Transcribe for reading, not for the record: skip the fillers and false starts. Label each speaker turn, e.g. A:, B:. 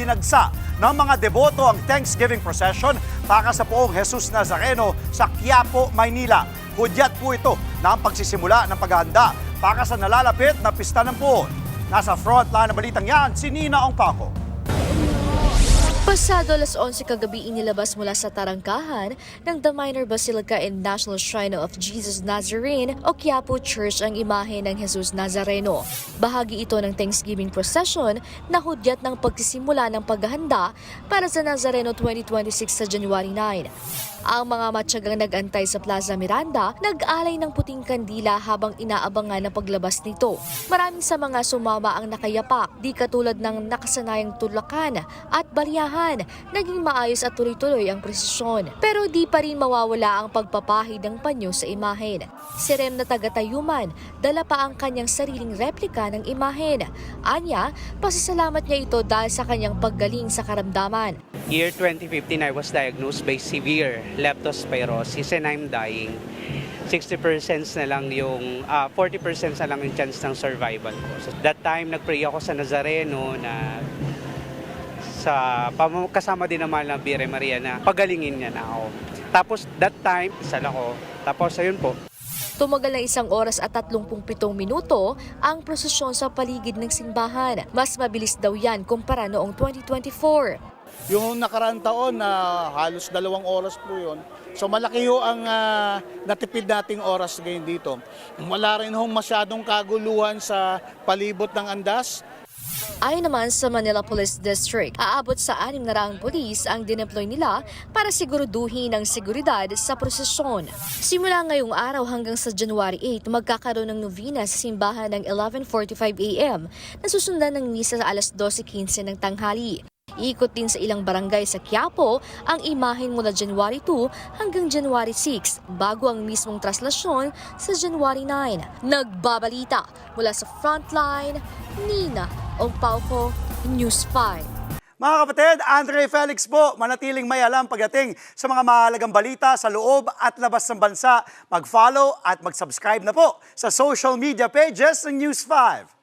A: dinagsa ng mga deboto ang Thanksgiving procession para sa Poong Jesus Nazareno sa Quiapo, Maynila. Hudyat po ito na ang pagsisimula ng paghahanda para sa nalalapit na pista ng Poon. Nasa frontline ng balitang yan, si Nina Ongpaco.
B: Pasado alas 11 kagabi inilabas mula sa tarangkahan ng The Minor Basilica and National Shrine of Jesus Nazarene o Quiapo Church ang imahe ng Jesus Nazareno. Bahagi ito ng Thanksgiving procession na hudyat ng pagsisimula ng paghahanda para sa Nazareno 2026 sa January 9. Ang mga matyagang nag-antay sa Plaza Miranda nag-alay ng puting kandila habang inaabangan ang paglabas nito. Maraming sa mga sumama ang nakayapak, di katulad ng nakasanayang tulakan at baliyahan. Naging maayos at tuloy-tuloy ang presisyon. Pero di pa rin mawawala ang pagpapahid ng panyo sa imahen. Si Rem na taga-Tayuman, dala pa ang kanyang sariling replika ng imahen. Anya, pasasalamat niya ito dahil sa kanyang paggaling sa karamdaman.
C: Year 2015, I was diagnosed by severe leptospirosis and I'm dying. 60% na lang yung, 40% na lang yung chance ng survival ko. So that time, nagpray ako sa Nazareno na kasama din naman ng Birhen Maria na pagalingin niya na ako. Tapos that time, isal ako. Tapos ayun po.
B: Tumagal ng 1 oras at 37 minuto ang prosesyon sa paligid ng simbahan. Mas mabilis daw yan kumpara noong 2024.
D: Yung nakaraan taon na halos 2 oras po yun. So malaki ho ang natipid nating oras ngayon dito. Wala rin hong masyadong kaguluhan sa palibot ng andas.
B: Ayon naman sa Manila Police District, aabot sa 600 pulis ang dineploy nila para siguraduhin ang seguridad sa prosesyon. Simula ngayong araw hanggang sa January 8, magkakaroon ng novena sa simbahan ng 11:45 a.m. na susundan ng misa sa alas 12:15 ng tanghali. Iikot din sa ilang barangay sa Quiapo ang imahen mula January 2 hanggang January 6 bago ang mismong traslasyon sa January 9. Nagbabalita mula sa Frontline, Nina Ongpaco, News 5.
A: Mga kapatid, Andre Felix po, manatiling may alam pagdating sa mga mahalagang balita sa loob at labas ng bansa. Mag-follow at mag-subscribe na po sa social media pages ng News 5.